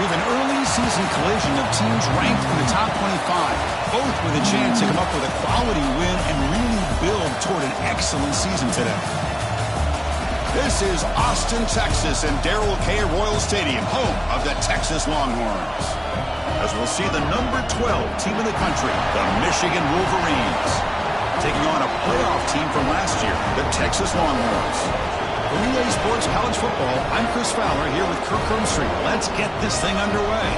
We have an early season collision of teams ranked in the top 25, both with a chance to come up with a quality win and really build toward an excellent season today. This is Austin, Texas, and Darrell K. Royal Stadium, home of the Texas Longhorns. As we'll see the number 12 team in the country, the Michigan Wolverines, taking on a playoff team from last year, the Texas Longhorns. For Relay Sports College Football, I'm Chris Fowler here with Kirk Hermstreet. Let's get this thing underway.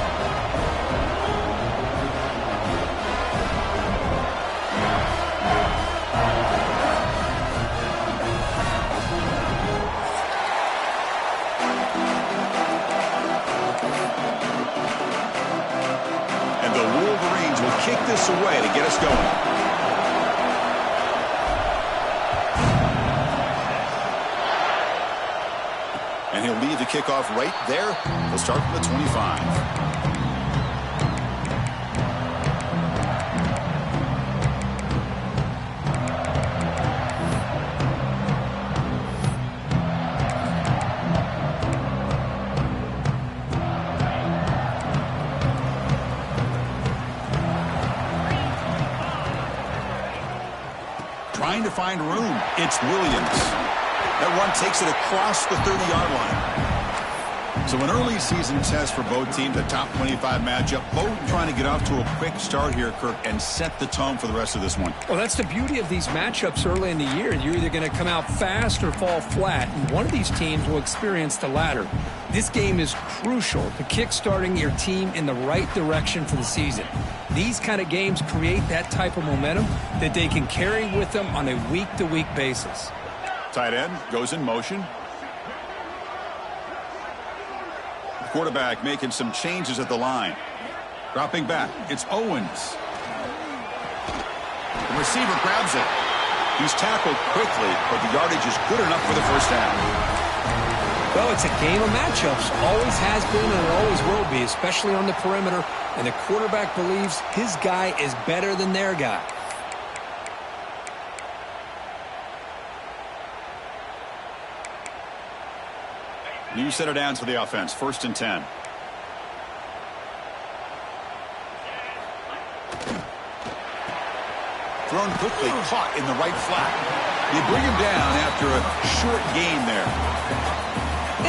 And the Wolverines will kick this away to get us going. And he'll leave the kickoff right there. He'll start from the 25. Trying to find room. It's Williams. That run takes it across the 30-yard line. So an early season test for both teams, a top 25 matchup. Both trying to get off to a quick start here, Kirk, and set the tone for the rest of this one. Well, that's the beauty of these matchups early in the year. You're either going to come out fast or fall flat, and one of these teams will experience the latter. This game is crucial to kickstarting your team in the right direction for the season. These kind of games create that type of momentum that they can carry with them on a week-to-week basis. Tight end goes in motion. Quarterback making some changes at the line. Dropping back, it's Owens. The receiver grabs it. He's tackled quickly, but the yardage is good enough for the first down. Well, it's a game of matchups. Always has been and it always will be, especially on the perimeter. And the quarterback believes his guy is better than their guy. New center downs for the offense. 1st and 10. Thrown quickly, caught in the right flat. They bring him down after a short gain there.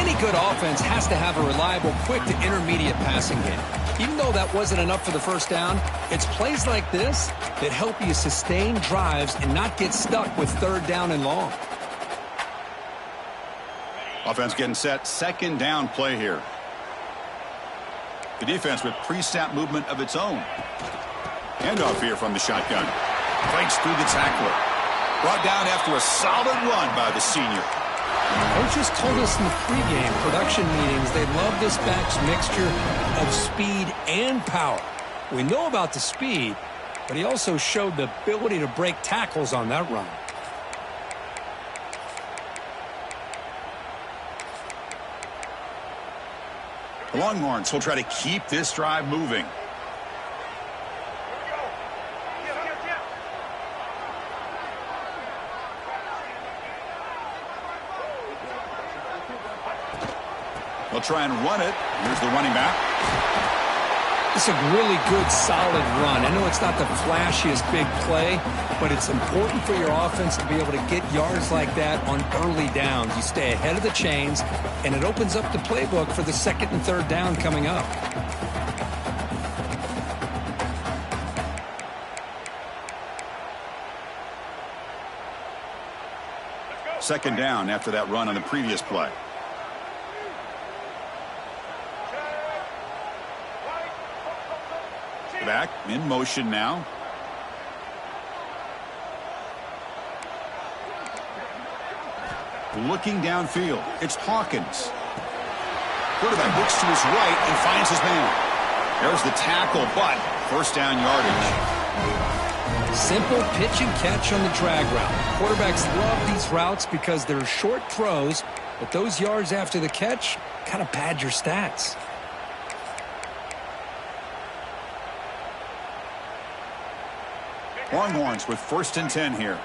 Any good offense has to have a reliable, quick to intermediate passing game. Even though that wasn't enough for the first down, it's plays like this that help you sustain drives and not get stuck with 3rd down and long. Offense getting set. 2nd down play here. The defense with pre-snap movement of its own. Handoff here from the shotgun. Fights through the tackler. Brought down after a solid run by the senior. Coaches told us in the pregame production meetings they love this back's mixture of speed and power. We know about the speed, but he also showed the ability to break tackles on that run. The Longhorns will try to keep this drive moving. They'll try and run it. Here's the running back. It's a really good, solid run. I know it's not the flashiest big play, but it's important for your offense to be able to get yards like that on early downs. You stay ahead of the chains, and it opens up the playbook for the 2nd and 3rd down coming up. Second down after that run on the previous play. Back in motion now. Looking downfield. It's Hawkins. Quarterback looks to his right and finds his man. There's the tackle, but 1st down yardage. Simple pitch and catch on the drag route. Quarterbacks love these routes because they're short throws, but those yards after the catch kind of pad your stats. Longhorns with 1st and 10 here.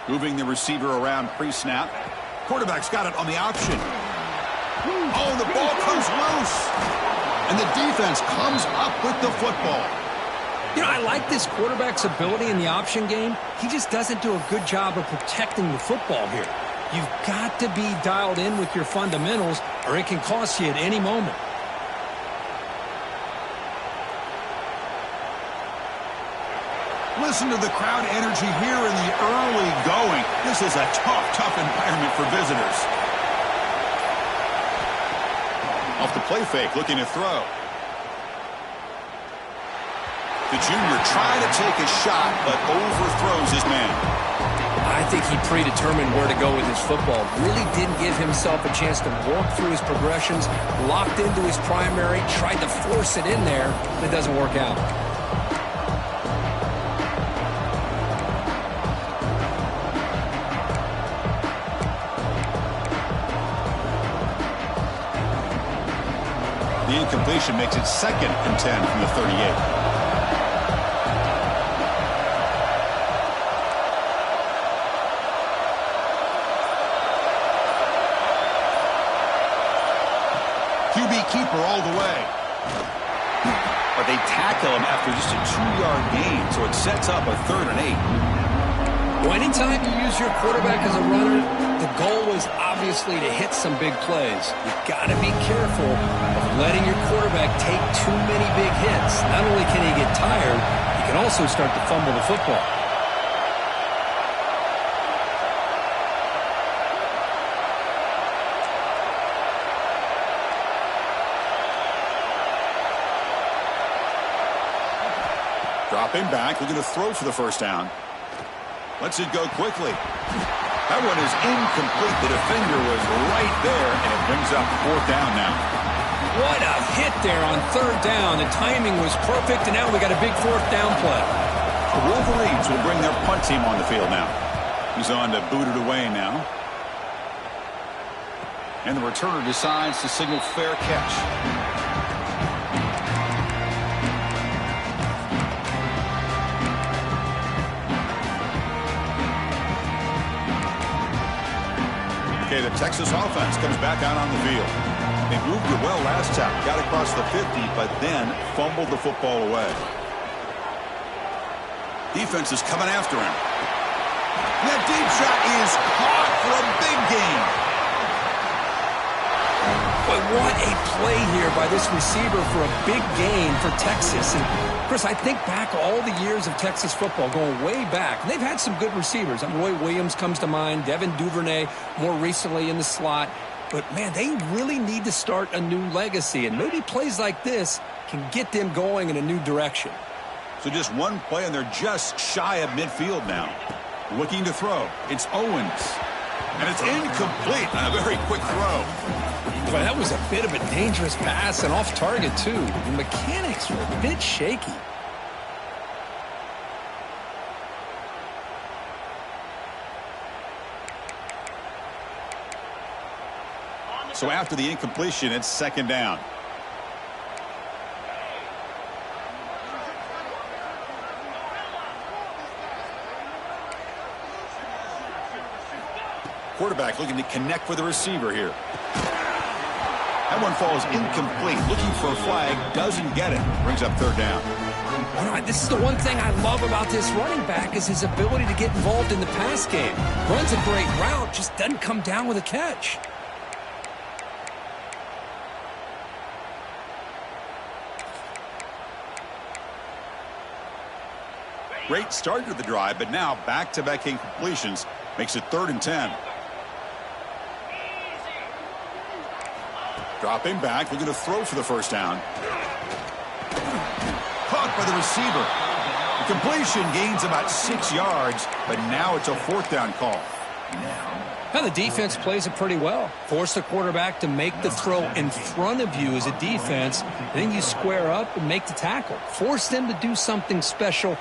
Moving the receiver around pre-snap. Quarterback's got it on the option. Oh, the ball comes loose. And the defense comes up with the football. You know, I like this quarterback's ability in the option game. He just doesn't do a good job of protecting the football here. You've got to be dialed in with your fundamentals, or it can cost you at any moment. Listen to the crowd energy here in the early going. This is a tough environment for visitors. Off the play fake, looking to throw. The junior trying to take a shot, but overthrows his man. I think he predetermined where to go with his football. Really didn't give himself a chance to walk through his progressions, locked into his primary, tried to force it in there, but it doesn't work out. The incompletion makes it 2nd and 10 from the 38. QB keeper all the way. But they tackle him after just a 2-yard gain, so it sets up a 3rd and 8. Well, anytime you use your quarterback as a runner, the goal is obviously to hit some big plays. You've got to be careful of letting your quarterback take too many big hits. Not only can he get tired, he can also start to fumble the football. Dropping back, looking to throw for the first down. Lets it go quickly. That one is incomplete. The defender was right there, and it brings up 4th down now. What a hit there on 3rd down. The timing was perfect, and now we got a big 4th down play. The Wolverines will bring their punt team on the field now. He's on to boot it away now. And the returner decides to signal fair catch. Okay, the Texas offense comes back out on the field. They moved it well last time, got across the 50, but then fumbled the football away. Defense is coming after him. And that deep shot is caught for a big gain. Boy, what a play here by this receiver for a big gain for Texas. And Chris, I think back all the years of Texas football, going way back, and they've had some good receivers. Roy Williams comes to mind, Devin Duvernay more recently in the slot. But, man, they really need to start a new legacy, and maybe plays like this can get them going in a new direction. So just one play, and they're just shy of midfield now. Looking to throw. It's Owens. And it's incomplete on a very quick throw. Boy, that was a bit of a dangerous pass and off target, too. The mechanics were a bit shaky. So after the incompletion, it's 2nd down. Quarterback looking to connect with the receiver here. That one falls incomplete. Looking for a flag, doesn't get it. Brings up 3rd down. All right, this is the one thing I love about this running back is his ability to get involved in the pass game. Runs a great route, just doesn't come down with a catch. Great start to the drive, but now back-to-back incompletions makes it 3rd and 10. Dropping back, looking to throw for the first down. Caught by the receiver. The completion gains about 6 yards, but now it's a 4th down call. Now the defense plays it pretty well. Force the quarterback to make the throw in front of you as a defense. Then you square up and make the tackle. Force them to do something special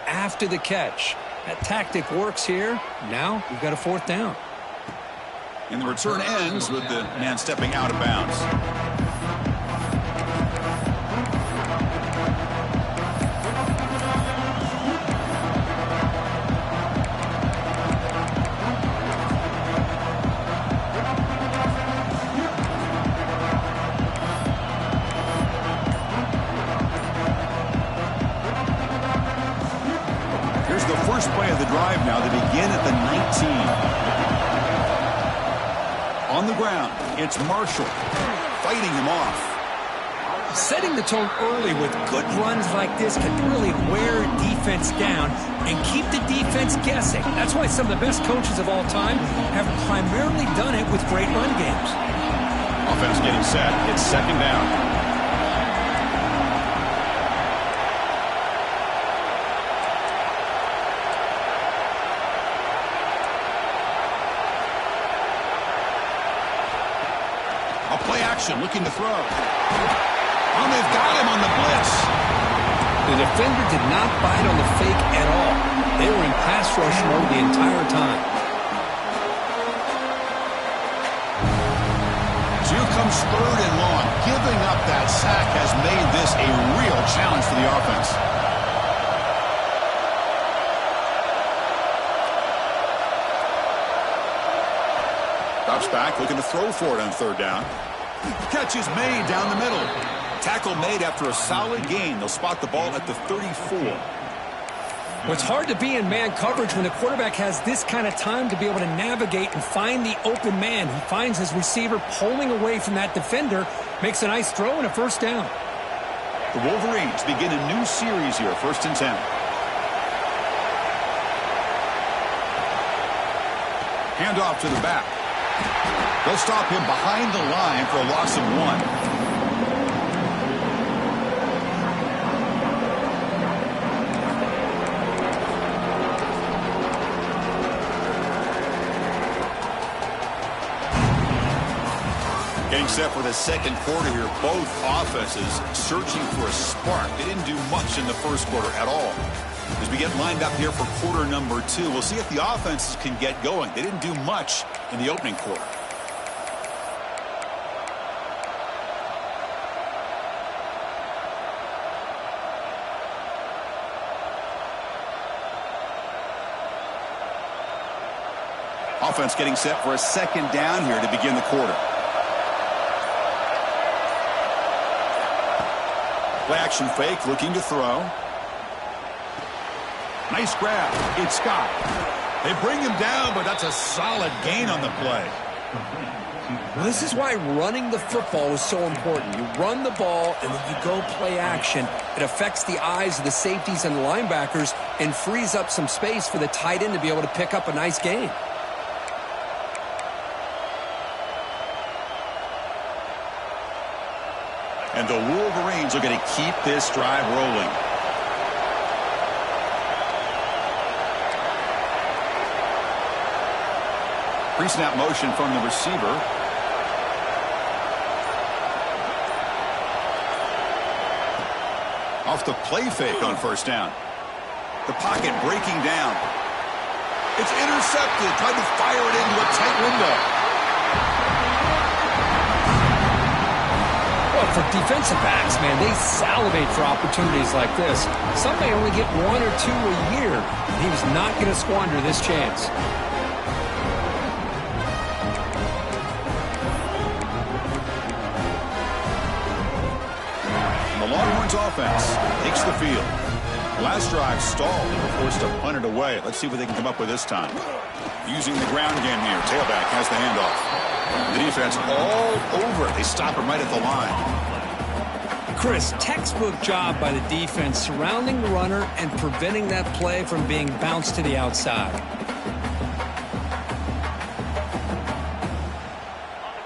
after the catch. That tactic works here. Now we've got a 4th down. And the return ends with the man stepping out of bounds. drive now. They begin at the 19. On the ground, it's Marshall fighting him off. Setting the tone early with good runs like this can really wear defense down and keep the defense guessing. That's why some of the best coaches of all time have primarily done it with great run games. Offense getting set. It's second down. A play action looking to throw. And they've got him on the blitz. The defender did not bite on the fake at all. They were in pass rush mode the entire time. So here comes third and long. Giving up that sack has made this a real challenge for the offense. Drops back, looking to throw for it on third down. Catch is made down the middle. Tackle made after a solid gain. They'll spot the ball at the 34. Well, it's hard to be in man coverage when the quarterback has this kind of time to be able to navigate and find the open man. He finds his receiver pulling away from that defender, makes a nice throw and a first down. The Wolverines begin a new series here, 1st and 10. Handoff to the back. They'll stop him behind the line for a loss of 1. Getting set for the second quarter here. Both offenses searching for a spark. They didn't do much in the first quarter at all. As we get lined up here for quarter number 2, we'll see if the offenses can get going. They didn't do much in the opening quarter. Offense getting set for a second down here to begin the quarter. Play action fake, looking to throw. Nice grab. It's Scott. They bring him down, but that's a solid gain on the play. Well, this is why running the football is so important. You run the ball, and then you go play action. It affects the eyes of the safeties and the linebackers and frees up some space for the tight end to be able to pick up a nice gain. And the Wolverines are going to keep this drive rolling. Pre-snap motion from the receiver. Off the play fake on first down. The pocket breaking down. It's intercepted. Tried to fire it into a tight window. Well, for defensive backs, man, they salivate for opportunities like this. Some may only get 1 or 2 a year, and he was not going to squander this chance. And the Longhorns offense takes the field. Last drive stalled. They were forced to punt it away. Let's see what they can come up with this time. Using the ground game here. Tailback has the handoff. The defense all over it. They stop him right at the line. Chris, textbook job by the defense surrounding the runner and preventing that play from being bounced to the outside.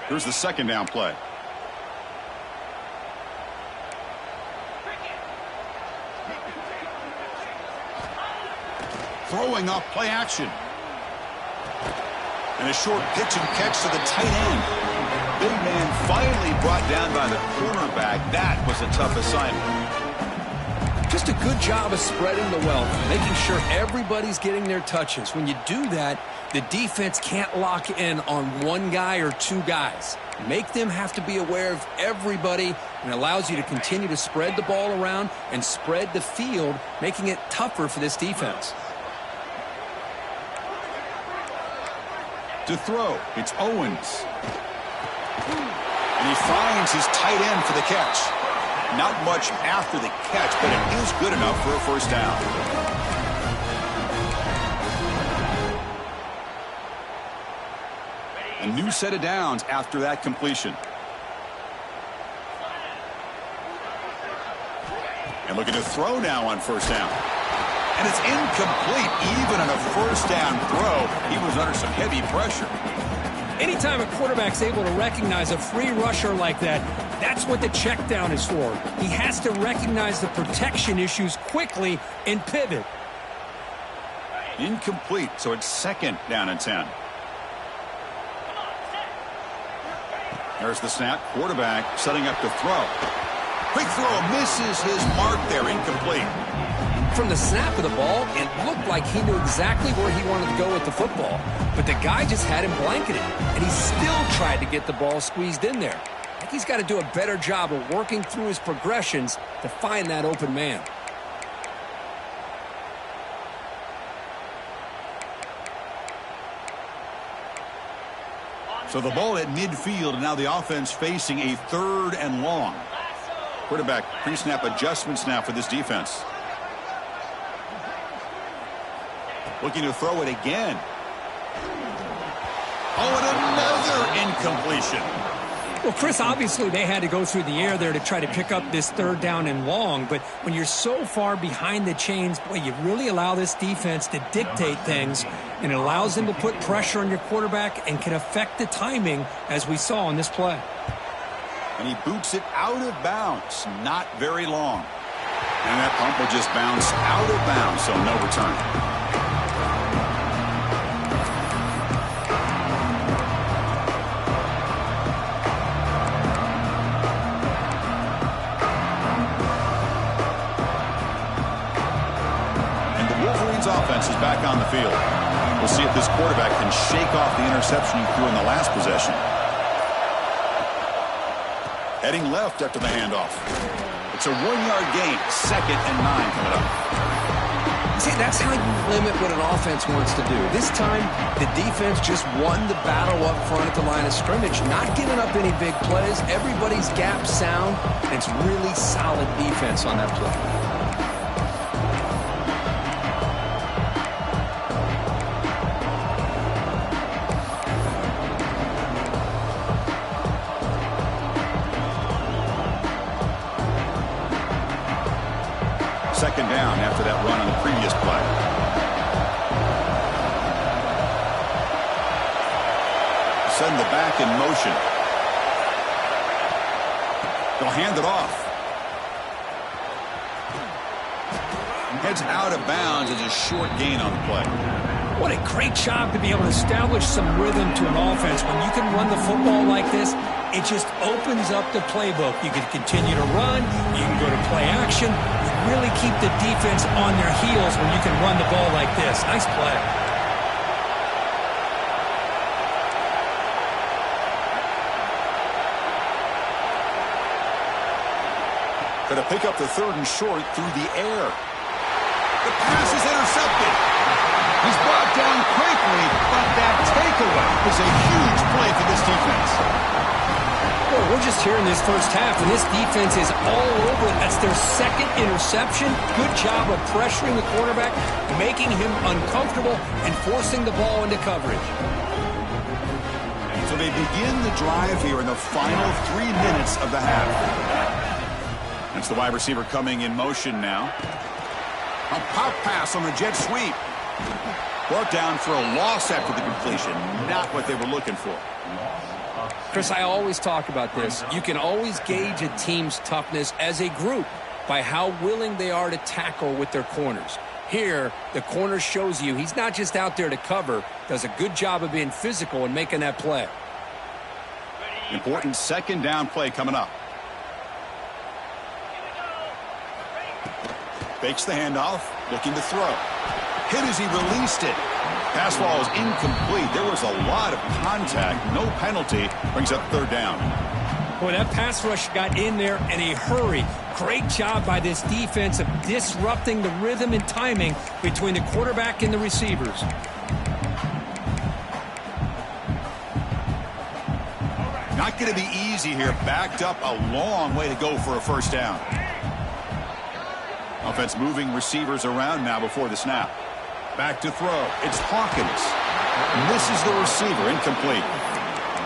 Here's the second down play. Throwing off play action. And a short pitch and catch to the tight end. Big man finally brought down by the cornerback. That was a tough assignment. Just a good job of spreading the wealth, making sure everybody's getting their touches. When you do that, the defense can't lock in on one guy or 2 guys. Make them have to be aware of everybody, and it allows you to continue to spread the ball around and spread the field, making it tougher for this defense. To throw, it's Owens. And he finds his tight end for the catch. Not much after the catch, but it is good enough for a first down. A new set of downs after that completion. And looking to throw now on first down. And it's incomplete. Even on a first down throw, he was under some heavy pressure. Anytime a quarterback's able to recognize a free rusher like that, that's what the check down is for. He has to recognize the protection issues quickly and pivot. Incomplete, so it's second down and 10. There's the snap. Quarterback setting up to throw. Quick throw, misses his mark there. Incomplete. From the snap of the ball, it looked like he knew exactly where he wanted to go with the football. But the guy just had him blanketed, and he still tried to get the ball squeezed in there. I think he's got to do a better job of working through his progressions to find that open man. So the ball at midfield, and now the offense facing a 3rd and long. Quarterback pre-snap adjustments now for this defense. Looking to throw it again. Oh, and another incompletion. Well, Chris, obviously they had to go through the air there to try to pick up this 3rd down and long. But when you're so far behind the chains, boy, you really allow this defense to dictate things. And it allows them to put pressure on your quarterback and can affect the timing, as we saw on this play. And he boots it out of bounds. Not very long. And that pump will just bounce out of bounds, so no return. Offense is back on the field. We'll see if this quarterback can shake off the interception he threw in the last possession. Heading left after the handoff. It's a 1-yard gain. 2nd and 9 coming up. See, that's how you limit what an offense wants to do. This time, the defense just won the battle up front at the line of scrimmage, not giving up any big plays. Everybody's gap sound, and it's really solid defense on that play. Second down after that run on the previous play. Send the back in motion. They'll hand it off. Heads out of bounds as a short gain on the play. What a great job to be able to establish some rhythm to an offense. When you can run the football like this, it just opens up the playbook. You can continue to run. You can go to play action. Really keep the defense on their heels when you can run the ball like this. Nice play. Going to pick up the 3rd and short through the air. The pass is intercepted. He's brought down quickly, but that takeaway is a huge play for this defense. Well, we're just here in this first half, and this defense is all over it. That's their 2nd interception. Good job of pressuring the quarterback, making him uncomfortable, and forcing the ball into coverage. So they begin the drive here in the final 3 minutes of the half. That's the wide receiver coming in motion now. A pop pass on the jet sweep. Brought down for a loss after the completion. Not what they were looking for. Chris, I always talk about this. You can always gauge a team's toughness as a group by how willing they are to tackle with their corners. Here, the corner shows you he's not just out there to cover, does a good job of being physical and making that play. Important 2nd down play coming up. Fakes the handoff, looking to throw. Hit as he released it. Pass ball is incomplete. There was a lot of contact. No penalty. Brings up 3rd down. Boy, that pass rush got in there in a hurry. Great job by this defense of disrupting the rhythm and timing between the quarterback and the receivers. Not going to be easy here. Backed up a long way to go for a first down. Offense moving receivers around now before the snap. Back to throw. It's Hawkins. Misses the receiver. Incomplete.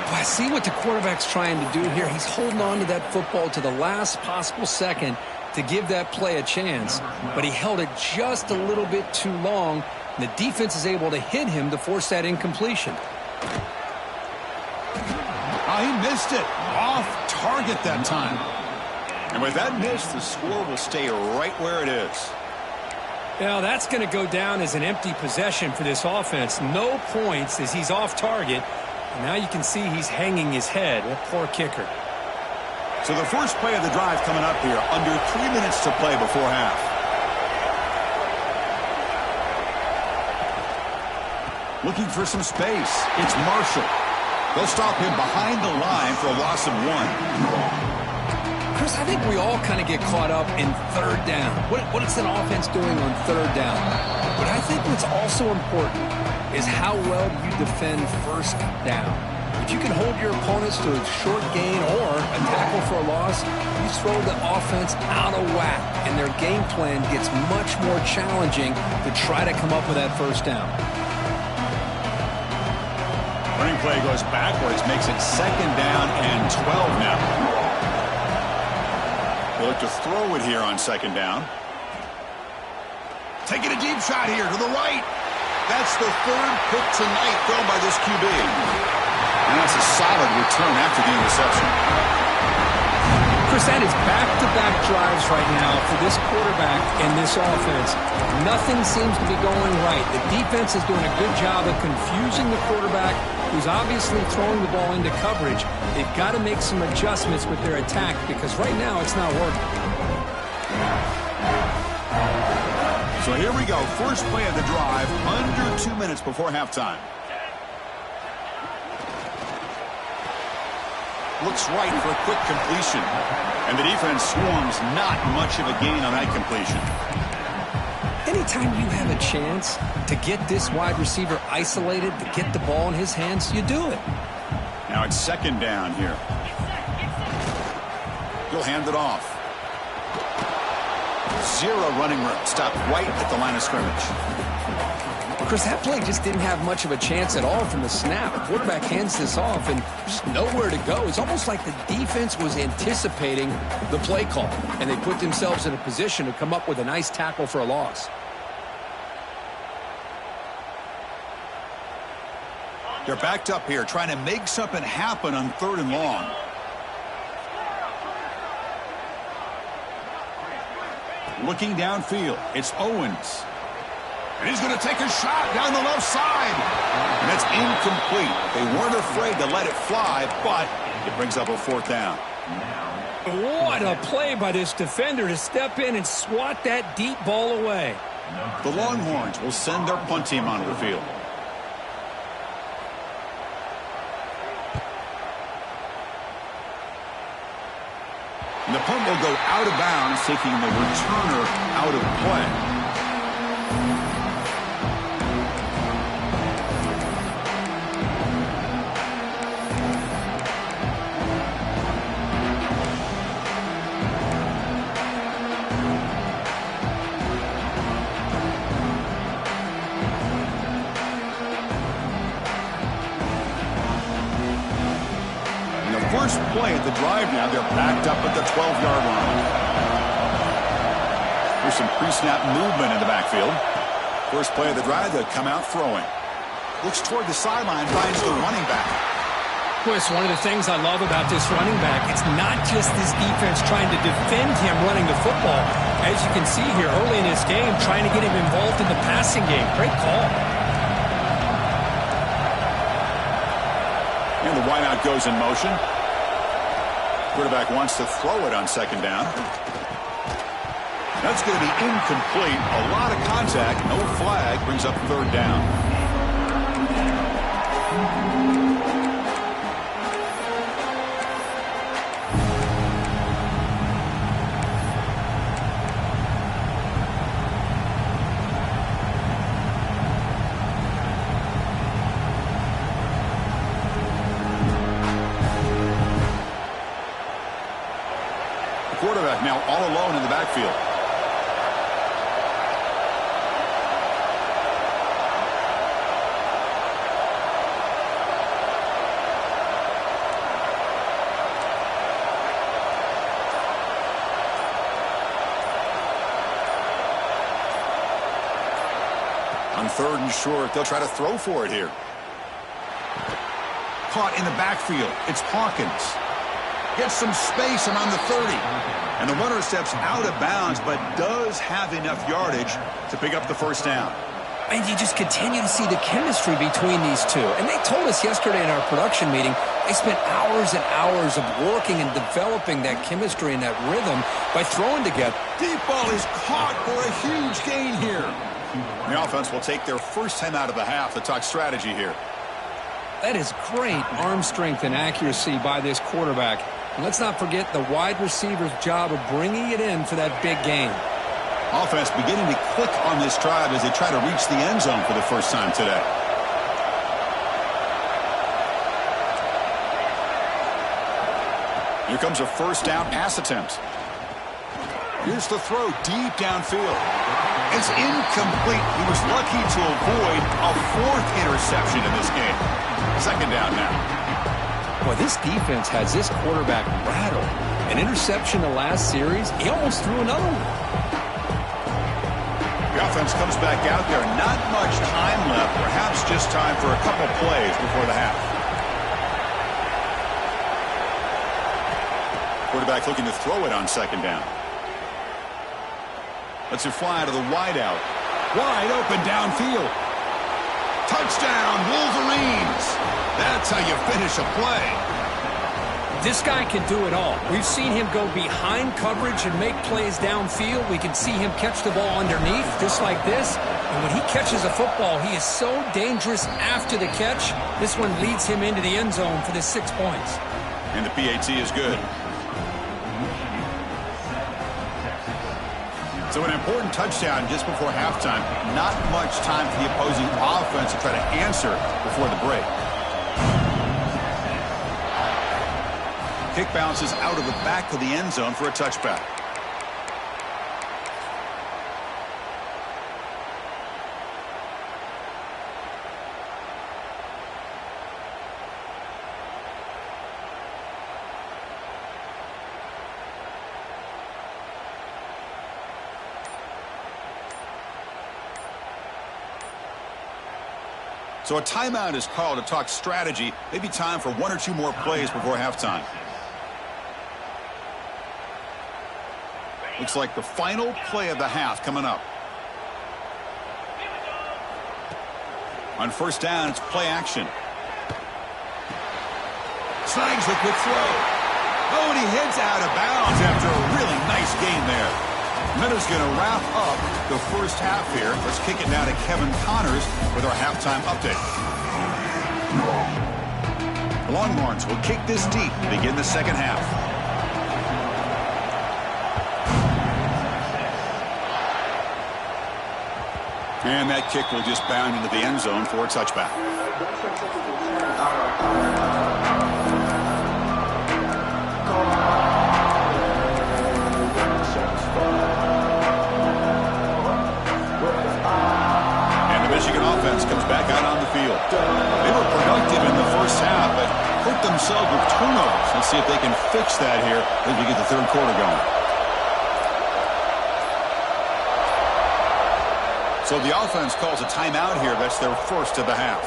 I see what the quarterback's trying to do here. He's holding on to that football to the last possible second to give that play a chance, but he held it just a little bit too long, and the defense is able to hit him to force that incompletion. Oh, he missed it. Off target that time. And with that miss, the score will stay right where it is. Now, that's going to go down as an empty possession for this offense. No points as he's off target. And now you can see he's hanging his head. That poor kicker. So the first play of the drive coming up here. Under 3 minutes to play before half. Looking for some space. It's Marshall. They'll stop him behind the line for a loss of 1. Chris, I think we all kind of get caught up in third down. What is an offense doing on third down? But I think what's also important is how well you defend first down. If you can hold your opponents to a short gain or a tackle for a loss, you throw the offense out of whack, and their game plan gets much more challenging to try to come up with that first down. Running play goes backwards, makes it 2nd down and 12 now. They'll look to throw it here on 2nd down. Taking a deep shot here to the right. That's the 3rd pick tonight thrown by this QB. And that's a solid return after the interception. Chris, that is back-to-back drives right now for this quarterback and this offense. Nothing seems to be going right. The defense is doing a good job of confusing the quarterback, who's obviously throwing the ball into coverage. They've got to make some adjustments with their attack because right now it's not working. So here we go. First play of the drive, under 2 minutes before halftime. Looks right for a quick completion. And the defense swarms not much of a gain on that completion. Anytime you have a chance to get this wide receiver isolated, to get the ball in his hands, you do it. Now it's 2nd down here. He'll hand it off. 0 running room. Stopped right at the line of scrimmage. Chris, that play just didn't have much of a chance at all from the snap. The quarterback hands this off and just nowhere to go. It's almost like the defense was anticipating the play call, and they put themselves in a position to come up with a nice tackle for a loss. They're backed up here, trying to make something happen on 3rd and long. Looking downfield, it's Owens. And he's going to take a shot down the left side. And that's incomplete. They weren't afraid to let it fly, but it brings up a 4th down. What a play by this defender to step in and swat that deep ball away. The Longhorns will send their punt team onto the field. And the punt will go out of bounds, taking the returner out of play. First play at the drive now, they're backed up at the 12-yard line. There's some pre-snap movement in the backfield. First play of the drive, they'll come out throwing. Looks toward the sideline, finds the running back. Chris, one of the things I love about this running back, it's not just this defense trying to defend him running the football. As you can see here early in this game, trying to get him involved in the passing game. Great call. And the wideout goes in motion. Quarterback wants to throw it on 2nd down. That's going to be incomplete. A lot of contact, no flag, brings up 3rd down. Quarterback now all alone in the backfield. 3rd and short. They'll try to throw for it here. Caught in the backfield. It's Hawkins. Gets some space around the 30. And the runner steps out of bounds, but does have enough yardage to pick up the first down. And you just continue to see the chemistry between these two. And they told us yesterday in our production meeting, they spent hours and hours of working and developing that chemistry and that rhythm by throwing together. Deep ball is caught for a huge gain here. The offense will take their first time out of the half to talk strategy here. That is great arm strength and accuracy by this quarterback. And let's not forget the wide receiver's job of bringing it in for that big game. Offense beginning to click on this drive as they try to reach the end zone for the first time today. Here comes a first down pass attempt. Here's the throw deep downfield. It's incomplete. He was lucky to avoid a 4th interception in this game. 2nd down now. Well, this defense has this quarterback rattled. An interception the last series, he almost threw another one. The offense comes back out there. Not much time left. Perhaps just time for a couple plays before the half. Quarterback looking to throw it on 2nd down. Lets it fly to the wideout. Wide open downfield. Touchdown, Wolverines. That's how you finish a play. This guy can do it all. We've seen him go behind coverage and make plays downfield. We can see him catch the ball underneath, just like this. And when he catches a football, he is so dangerous after the catch. This one leads him into the end zone for the 6 points. And the PAT is good. So an important touchdown just before halftime. Not much time for the opposing offense to try to answer before the break. Kick bounces out of the back of the end zone for a touchback. So a timeout is called to talk strategy. Maybe time for 1 or 2 more plays before halftime. Looks like the final play of the half coming up. On 1st down, it's play action. Snags the quick throw. Oh, and he heads out of bounds after a really nice gain there. Minuta's going to wrap up the first half here. Let's kick it now to Kevin Connors with our halftime update. The Longhorns will kick this deep to begin the 2nd half. And that kick will just bound into the end zone for a touchback. And the Michigan offense comes back out on the field. They were productive in the first half, but hurt themselves with turnovers. Let's see if they can fix that here as we get the 3rd quarter going. So the offense calls a timeout here. That's their first of the half.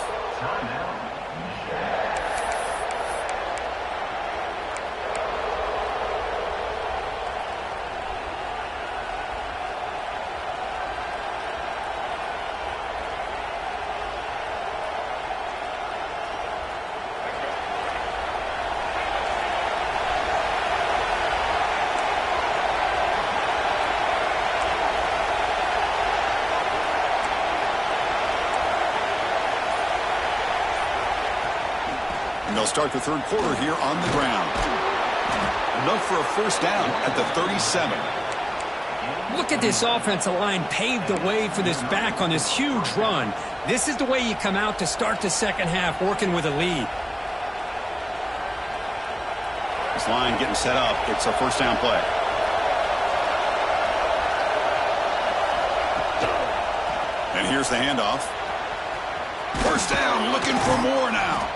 And they'll start the 3rd quarter here on the ground. Enough for a first down at the 37. Look at this offensive line paved the way for this back on this huge run. This is the way you come out to start the 2nd half, working with a lead. This line getting set up. It's a first down play. And here's the handoff. First down, looking for more now.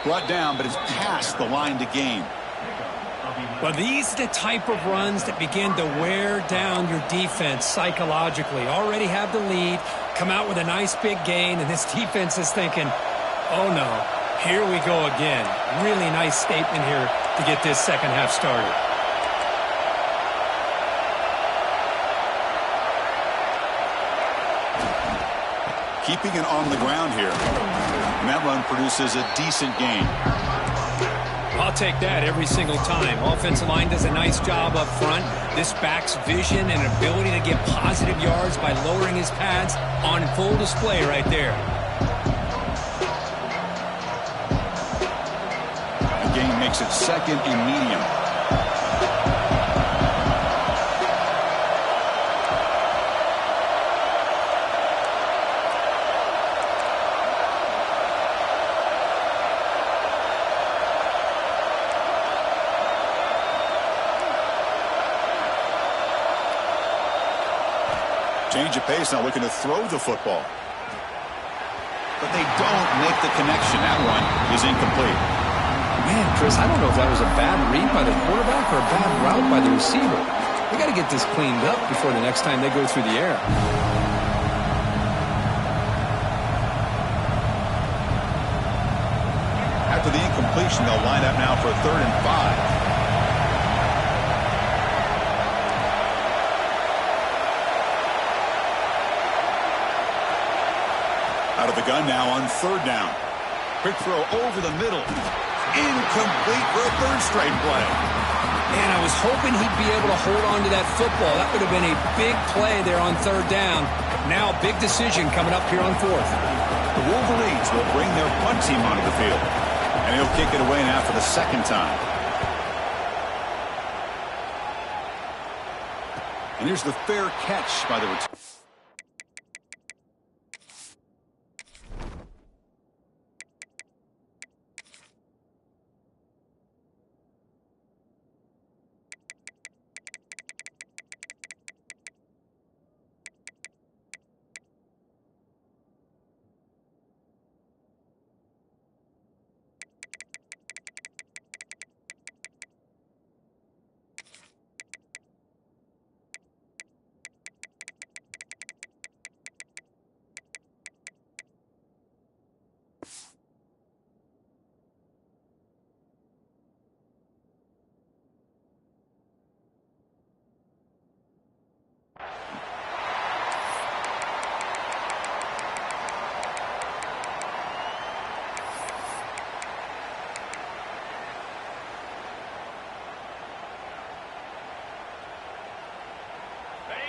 Brought down, but it's past the line to gain. Well, these are the type of runs that begin to wear down your defense psychologically. Already have the lead. come out with a nice big gain, and this defense is thinking, oh no, here we go again. Really nice statement here to get this second half started. Keeping it on the ground here. And that run produces a decent gain. I'll take that every single time. Offensive line does a nice job up front. This back's vision and ability to get positive yards by lowering his pads on full display right there. The gain makes it second and medium. Change of pace, now looking to throw the football. But they don't make the connection. That one is incomplete. Man, Chris, I don't know if that was a bad read by the quarterback or a bad route by the receiver. They got to get this cleaned up before the next time they go through the air. After the incompletion, they'll line up now for a 3rd and 5. Out of the gun now on 3rd down. Quick throw over the middle. Incomplete for a 3rd straight play. Man, I was hoping he'd be able to hold on to that football. That would have been a big play there on 3rd down. Now, big decision coming up here on 4th. The Wolverines will bring their punt team onto the field. And he'll kick it away now for the 2nd time. And here's the fair catch by the return.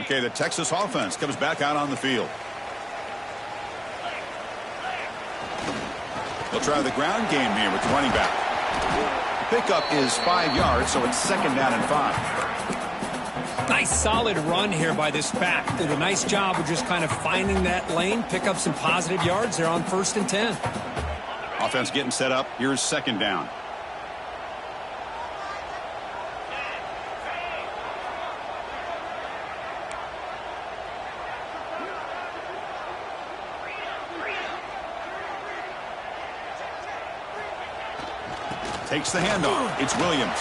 Okay, the Texas offense comes back out on the field. They'll try the ground game here with the running back. The pickup is 5 yards, so it's 2nd down and 5. Nice solid run here by this back. Did a nice job of just kind of finding that lane, pick up some positive yards. They're on 1st and 10. Offense getting set up. Here's 2nd down. Takes the handoff. It's Williams.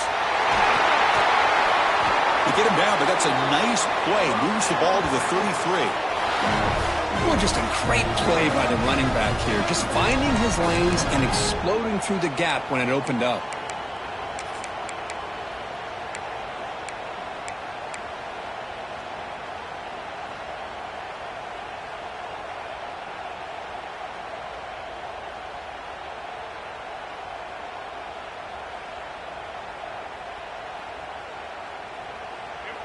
They get him down, but that's a nice play. Moves the ball to the 33. Well, just a great play by the running back here. Just finding his lanes and exploding through the gap when it opened up.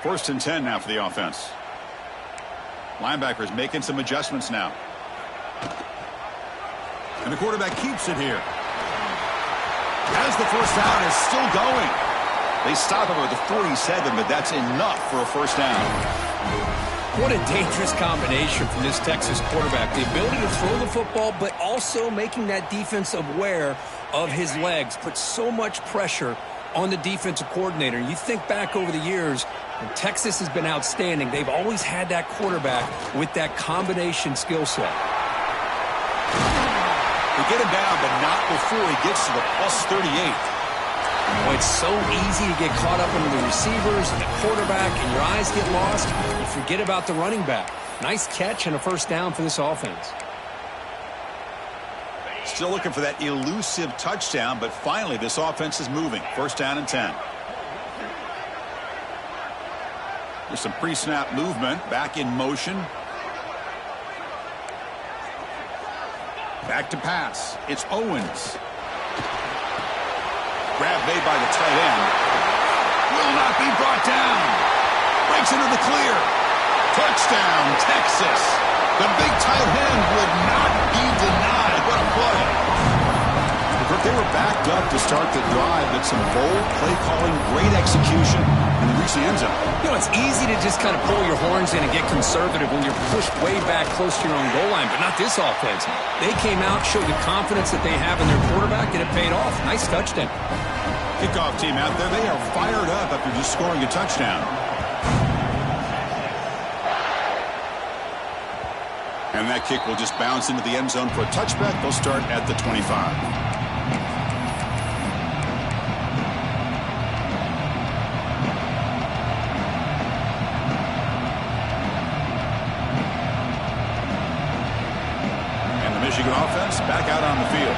First and 10 now for the offense. Linebackers making some adjustments now. And the quarterback keeps it here. As the first down is still going. They stop him at the 47, but that's enough for a first down. What a dangerous combination from this Texas quarterback. The ability to throw the football, but also making that defense aware of his legs. Put so much pressure on the defensive coordinator. You think back over the years, and Texas has been outstanding. They've always had that quarterback with that combination skill set. They get him down, but not before he gets to the plus 38. Well, it's so easy to get caught up into the receivers and the quarterback, and your eyes get lost. You forget about the running back. Nice catch and a first down for this offense. Still looking for that elusive touchdown, but finally this offense is moving. First down and 10. There's some pre-snap movement. Back in motion. Back to pass. It's Owens. Grab made by the tight end. Will not be brought down. Breaks into the clear. Touchdown, Texas. The big tight end would not be denied. What a play. They were backed up to start the drive, but some bold play calling, great execution, and they reached the end zone. You know, it's easy to just kind of pull your horns in and get conservative when you're pushed way back close to your own goal line, but not this offense. They came out, showed the confidence that they have in their quarterback, and it paid off. Nice touchdown. Kickoff team out there, they are fired up after just scoring a touchdown. And that kick will just bounce into the end zone for a touchback. They'll start at the 25. Michigan offense back out on the field.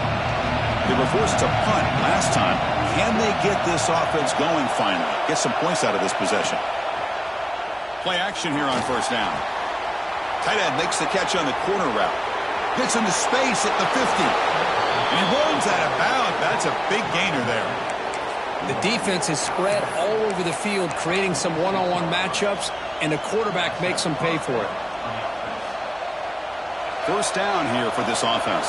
They were forced to punt last time. Can they get this offense going finally? Get some points out of this possession. Play action here on first down. Tight end makes the catch on the corner route. Gets into space at the 50. And he runs out of bounds. That's a big gainer there. The defense is spread all over the field, creating some one-on-one matchups, and the quarterback makes them pay for it. First down here for this offense.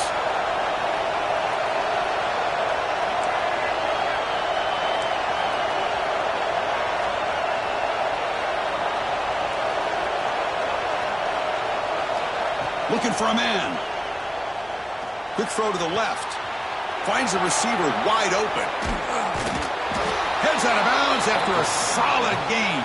Looking for a man. Quick throw to the left. Finds the receiver wide open. Heads out of bounds after a solid gain.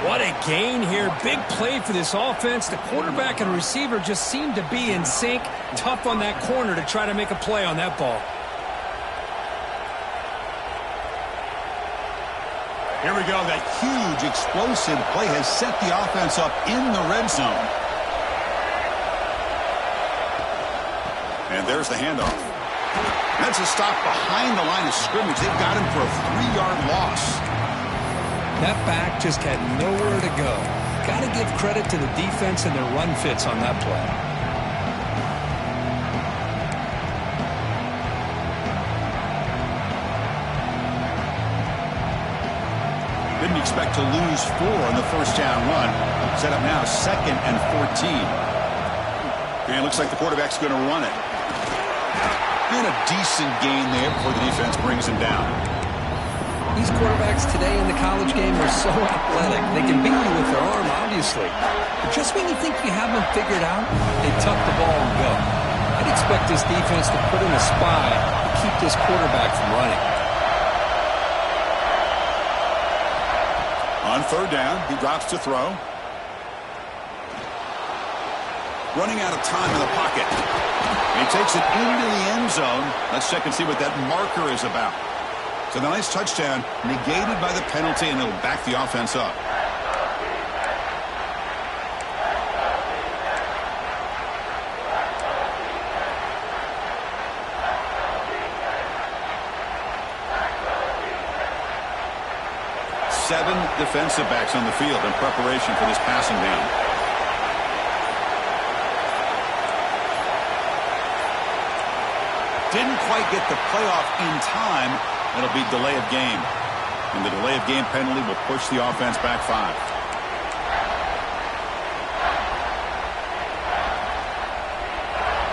What a gain here. Big play for this offense. The quarterback and receiver just seem to be in sync. Tough on that corner to try to make a play on that ball. Here we go. That huge explosive play has set the offense up in the red zone. And there's the handoff. That's a stop behind the line of scrimmage. They've got him for a 3-yard loss. That back just had nowhere to go. Got to give credit to the defense and their run fits on that play. Didn't expect to lose 4 on the first down run. Set up now 2nd and 14. And it looks like the quarterback's going to run it. And a decent gain there before the defense brings him down. These quarterbacks today in the college game are so athletic. They can beat you with their arm, obviously. But just when you think you have them figured out, they tuck the ball and go. I'd expect this defense to put in a spy to keep this quarterback from running. On third down, he drops to throw. Running out of time in the pocket. He takes it into the end zone. Let's check and see what that marker is about. So the nice touchdown negated by the penalty, and it'll back the offense up. Seven defensive backs on the field in preparation for this passing down. Didn't quite get the playoff in time. It'll be delay of game. And the delay of game penalty will push the offense back 5.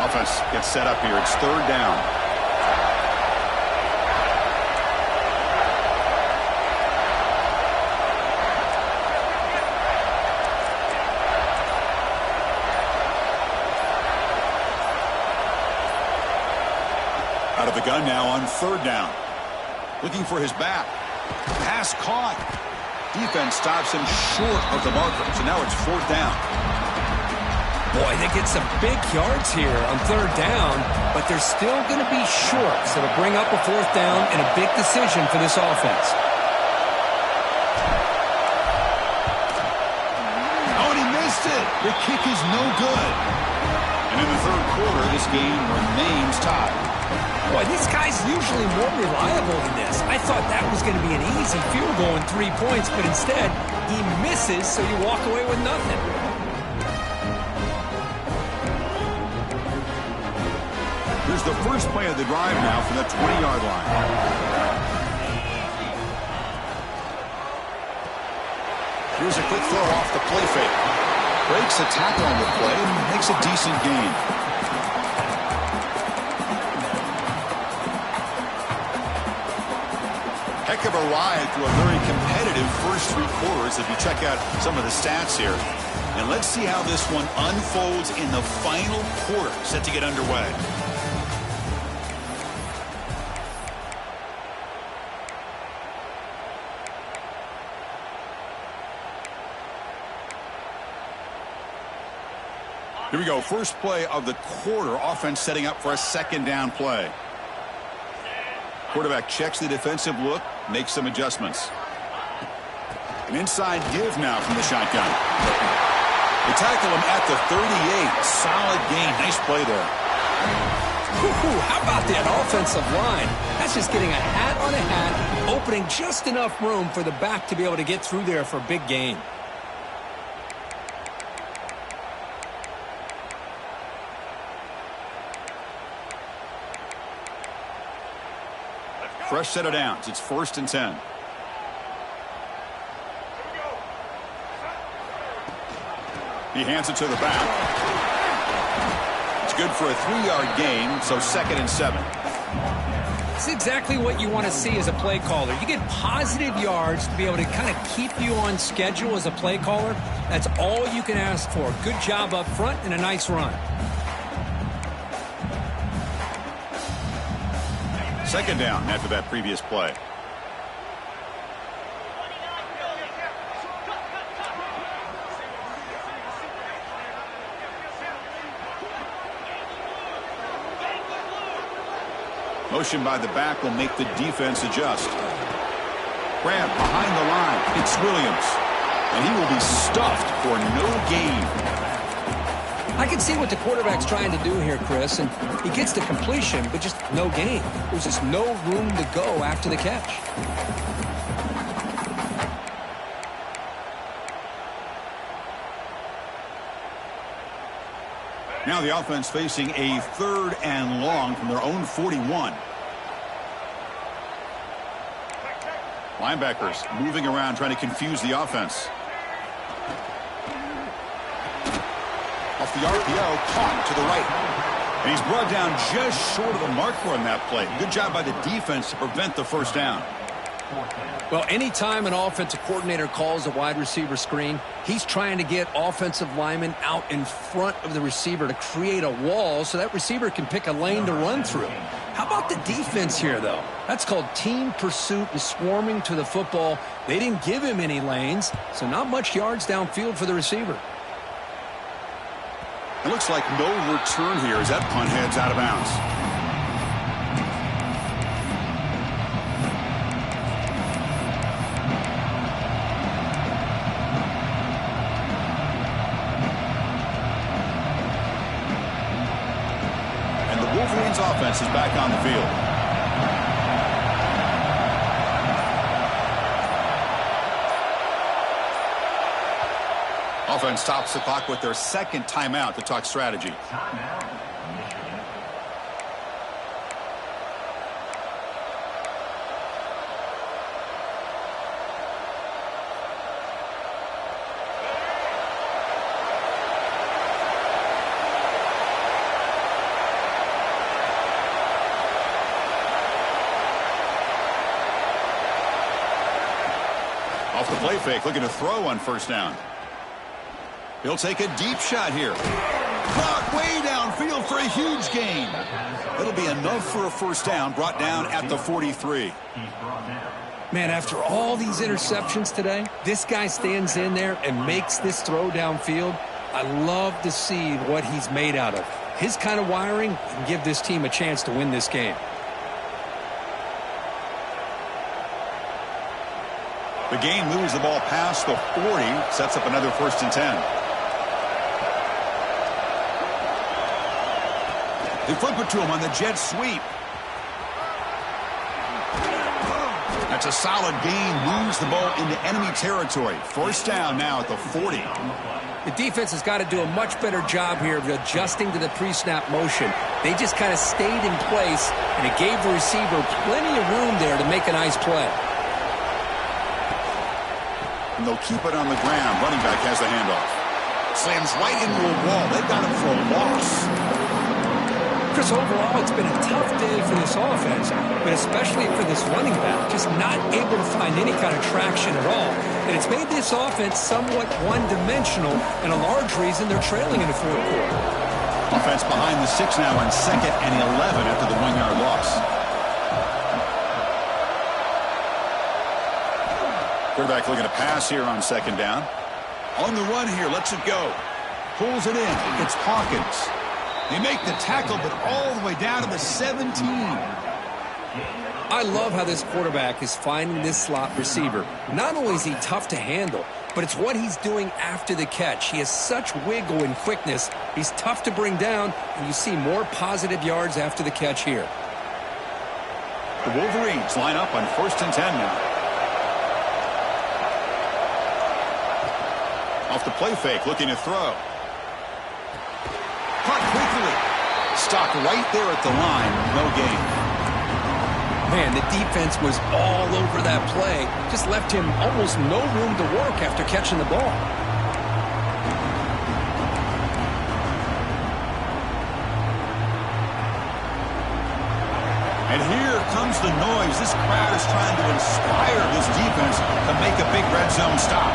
Offense gets set up here. It's third down. Out of the gun now on third down. Looking for his back. Pass caught. Defense stops him short of the marker. So now it's fourth down. Boy, they get some big yards here on third down, but they're still going to be short. So to bring up a fourth down and a big decision for this offense. Oh, and he missed it. The kick is no good. And in the third quarter, this game remains tied. Boy, this guy's usually more reliable than this. I thought that was going to be an easy field goal and 3 points, but instead, he misses, so you walk away with nothing. Here's the first play of the drive now from the 20-yard line. Here's a quick throw off the play fake. Breaks a tackle on the play and makes a decent gain. Heck of a ride through a very competitive first 3 quarters if you check out some of the stats here. And let's see how this one unfolds in the final quarter set to get underway. Here we go. First play of the quarter. Offense setting up for a second down play. Quarterback checks the defensive look, makes some adjustments. An inside give now from the shotgun. They tackle him at the 38. Solid gain. Nice play there. How about that offensive line? That's just getting a hat on a hat, opening just enough room for the back to be able to get through there for a big gain. Fresh set of downs. It's 1st and 10. He hands it to the back. It's good for a 3-yard gain, so 2nd and 7. It's exactly what you want to see as a play caller. You get positive yards to be able to kind of keep you on schedule as a play caller. That's all you can ask for. Good job up front and a nice run. 2nd down after that previous play. Motion by the back will make the defense adjust. Grab behind the line. It's Williams. And he will be stuffed for no gain. I can see what the quarterback's trying to do here, Chris, and he gets the completion, but just no gain. There's just no room to go after the catch. Now the offense facing a 3rd and long from their own 41. Linebackers moving around trying to confuse the offense. Off the RPO, caught to the right. And he's brought down just short of the marker on that play. Good job by the defense to prevent the first down. Well, anytime an offensive coordinator calls a wide receiver screen, he's trying to get offensive linemen out in front of the receiver to create a wall so that receiver can pick a lane to run through. How about the defense here, though? That's called team pursuit and swarming to the football. They didn't give him any lanes, so not much yards downfield for the receiver. It looks like no return here as that punt heads out of bounds. And the Wolverines offense is back on the field. Offense stops the clock with their 2nd timeout to talk strategy. Off the play fake, looking to throw on 1st down. He'll take a deep shot here. Clock way downfield for a huge gain. It'll be enough for a 1st down, brought down at the 43. Man, after all these interceptions today, this guy stands in there and makes this throw downfield. I love to see what he's made out of. His kind of wiring can give this team a chance to win this game. The gain moves the ball past the 40, sets up another 1st and 10. They flip it to him on the jet sweep. That's a solid gain. Moves the ball into enemy territory. First down now at the 40. The defense has got to do a much better job here of adjusting to the pre-snap motion. They just kind of stayed in place, and it gave the receiver plenty of room there to make a nice play. And they'll keep it on the ground. Running back has the handoff. Slams right into a wall. They've got him for a loss. Chris, overall, it's been a tough day for this offense, but especially for this running back, just not able to find any kind of traction at all. And it's made this offense somewhat one-dimensional, and a large reason they're trailing in the fourth quarter. Offense behind the 6 now on 2nd and 11 after the 1-yard loss. Quarterback looking to pass here on 2nd down. On the run here, lets it go. Pulls it in. It's Hawkins. They make the tackle, but all the way down to the 17. I love how this quarterback is finding this slot receiver. Not only is he tough to handle, but it's what he's doing after the catch. He has such wiggle and quickness. He's tough to bring down, and you see more positive yards after the catch here. The Wolverines line up on 1st and 10 now. Off the play fake, looking to throw. Caught quickly. Stopped right there at the line. No gain. Man, the defense was all over that play. Just left him almost no room to work after catching the ball. And here comes the noise. This crowd is trying to inspire this defense to make a big red zone stop.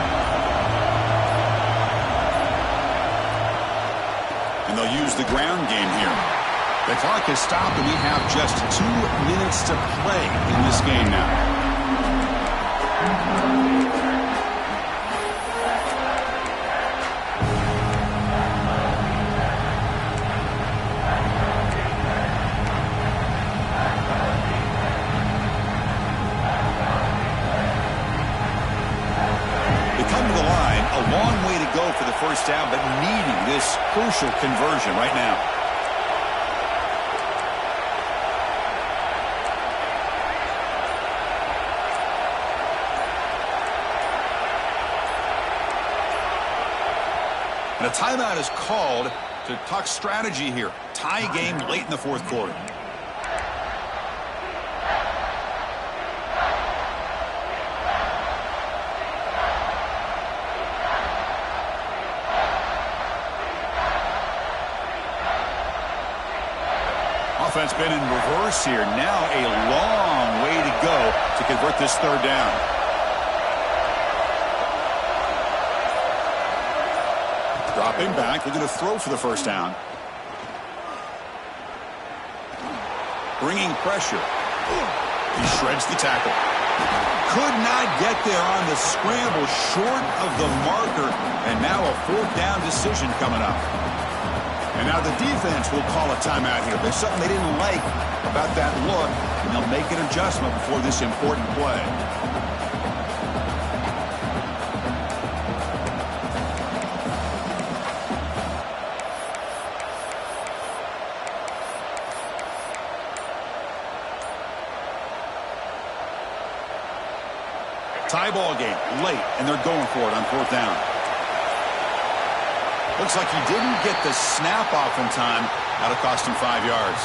And they'll use the ground game here. The clock has stopped, and we have just 2 minutes to play in this game now. They come to the line, a long way to go for the first down, but needing this crucial conversion right now. And a timeout is called to talk strategy here. Tie game late in the fourth quarter. Offense been in reverse here. Now a long way to go to convert this third down. Dropping back, they're going to throw for the first down. Bringing pressure. He shreds the tackle. Could not get there on the scramble, short of the marker, and now a fourth down decision coming up. And now the defense will call a timeout here. There's something they didn't like about that look, and they'll make an adjustment before this important play. Tie ball game, late, and they're going for it on fourth down. Looks like he didn't get the snap off in time. That'll cost him 5 yards.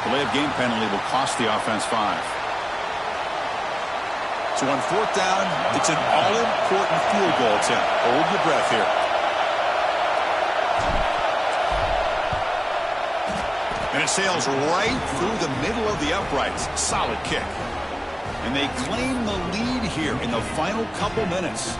Delay of game penalty will cost the offense 5. So on fourth down, it's an all-important field goal attempt. Hold your breath here. And it sails right through the middle of the uprights. Solid kick. And they claim the lead here in the final couple minutes.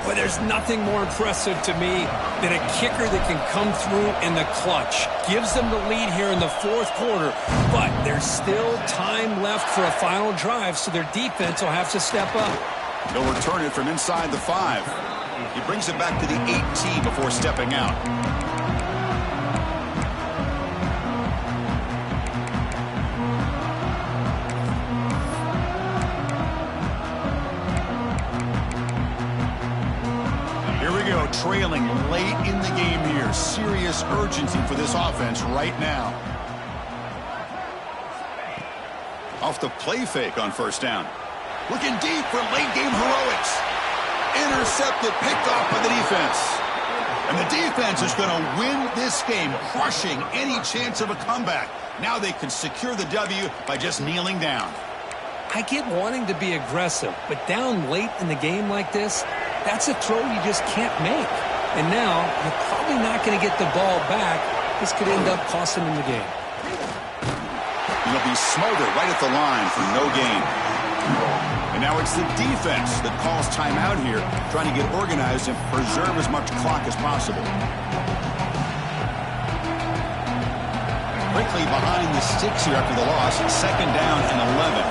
But there's nothing more impressive to me than a kicker that can come through in the clutch. Gives them the lead here in the fourth quarter, but there's still time left for a final drive, so their defense will have to step up. He'll return it from inside the 5. He brings it back to the 18 before stepping out. trailing late in the game here. Serious urgency for this offense right now. Off the play fake on first down. Looking deep for late game heroics. Intercepted, picked off by the defense. And the defense is going to win this game, crushing any chance of a comeback. Now they can secure the W by just kneeling down. I get wanting to be aggressive, but down late in the game like this, that's a throw you just can't make. And now you're probably not going to get the ball back. This could end up costing them the game. He'll be smothered right at the line for no gain. And now it's the defense that calls timeout here, trying to get organized and preserve as much clock as possible. Quickly behind the sticks here after the loss, second down and 11.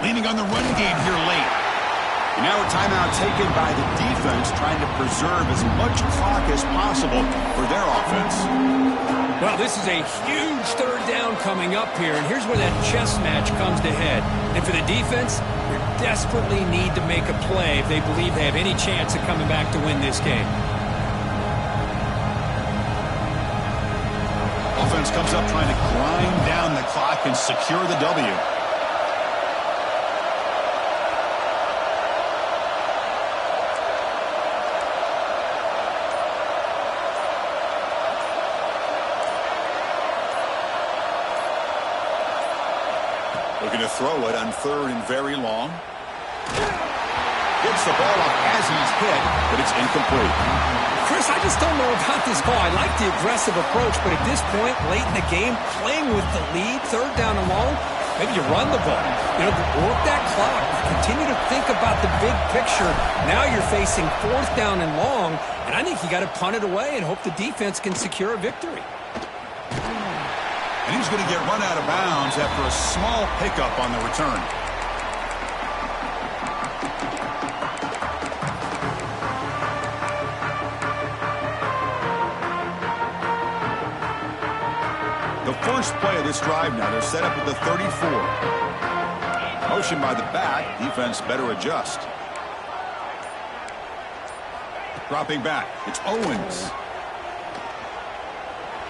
Leaning on the run game here late. And now a timeout taken by the defense, trying to preserve as much clock as possible for their offense. Well, this is a huge third down coming up here, and here's where that chess match comes to head. And for the defense, they desperately need to make a play if they believe they have any chance of coming back to win this game. Offense comes up trying to grind down the clock and secure the W. Looking to throw it on third and very long. Gets the ball off as he's hit, but it's incomplete. Chris, I just don't know about this call. I like the aggressive approach, but at this point, late in the game, playing with the lead, third down and long, maybe you run the ball. You know, work that clock. Continue to think about the big picture. Now you're facing fourth down and long, and I think you got to punt it away and hope the defense can secure a victory. And he's going to get run out of bounds after a small pickup on the return. The first play of this drive now, they're set up at the 34. Motion by the back, defense better adjust. Dropping back, it's Owens.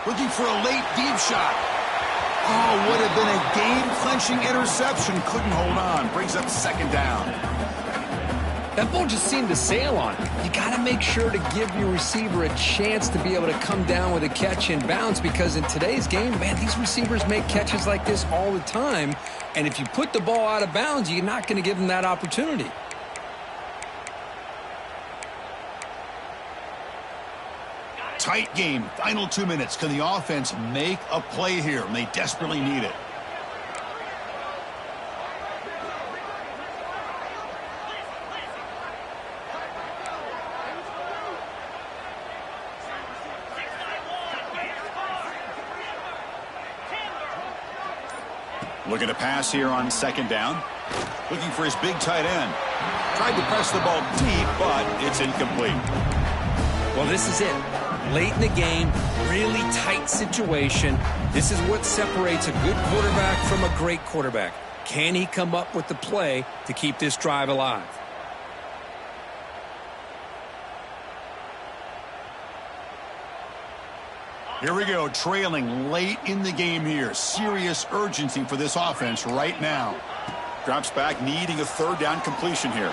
Looking for a late deep shot. Oh, would have been a game-clinching interception. Couldn't hold on. Brings up second down. That ball just seemed to sail on it. You got to make sure to give your receiver a chance to be able to come down with a catch in bounds, because in today's game, man, these receivers make catches like this all the time. And if you put the ball out of bounds, you're not going to give them that opportunity. Tight game. Final 2 minutes. Can the offense make a play here? And they desperately need it. Looking to pass here on second down. Looking for his big tight end. Tried to press the ball deep, but it's incomplete. Well, this is it. Late in the game, really tight situation. This is what separates a good quarterback from a great quarterback. Can he come up with the play to keep this drive alive? Here we go, trailing late in the game here. Serious urgency for this offense right now. Drops back, needing a third down completion here.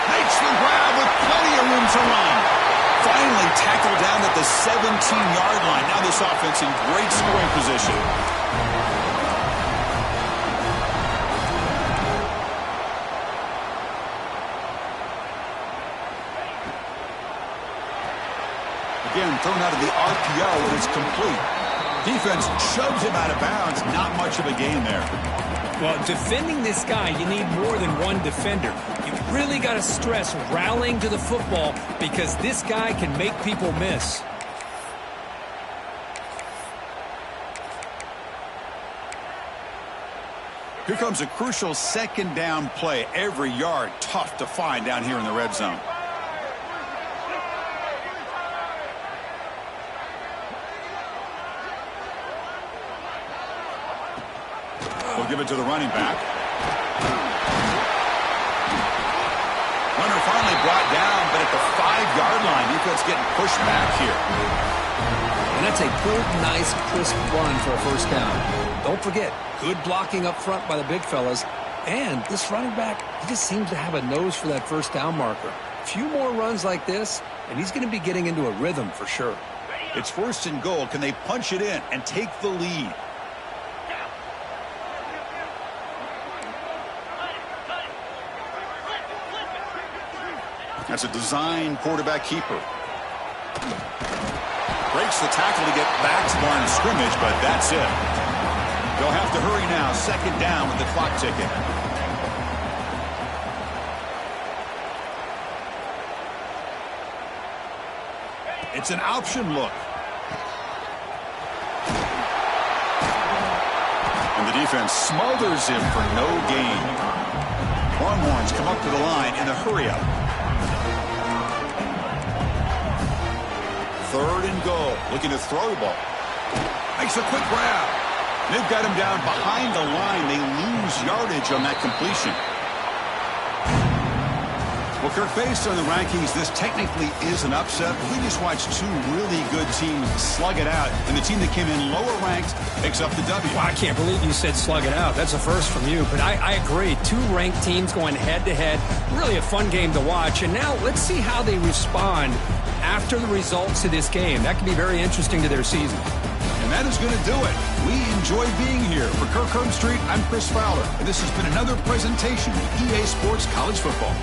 Makes the grab with plenty of room to run. Finally tackled down at the 17-yard line. Now this offense in great scoring position. Again, thrown out of the RPO, and it's complete. Defense shoves him out of bounds. Not much of a gain there. Well, defending this guy, you need more than one defender. You really got to stress rallying to the football, because this guy can make people miss. Here comes a crucial second down play. Every yard tough to find down here in the red zone. We'll give it to the running back. Runner finally brought down, but at the 5-yard line, defense getting pushed back here. And that's a good, nice, crisp run for a first down. Don't forget, good blocking up front by the big fellas. And this running back, he just seems to have a nose for that first down marker. A few more runs like this, and he's going to be getting into a rhythm for sure. It's 1st and goal. Can they punch it in and take the lead? That's a design quarterback keeper. Breaks the tackle to get back to the line of scrimmage, but that's it. They'll have to hurry now. 2nd down with the clock ticking. It's an option look. And the defense smothers him for no gain. Longhorns come up to the line in the hurry-up. 3rd and goal. Looking to throw the ball. Makes a quick grab. They've got him down behind the line. They lose yardage on that completion. Well, Kirk, based on the rankings, this technically is an upset. We just watched 2 really good teams slug it out, and the team that came in lower ranked picks up the W. Well, I can't believe you said slug it out. That's a first from you, but I agree. 2 ranked teams going head-to-head. Really a fun game to watch, and now let's see how they respond after the results of this game. That could be very interesting to their season. And that is going to do it. We enjoy being here. For Kirk Herbstreit, I'm Chris Fowler, and this has been another presentation of EA Sports College Football.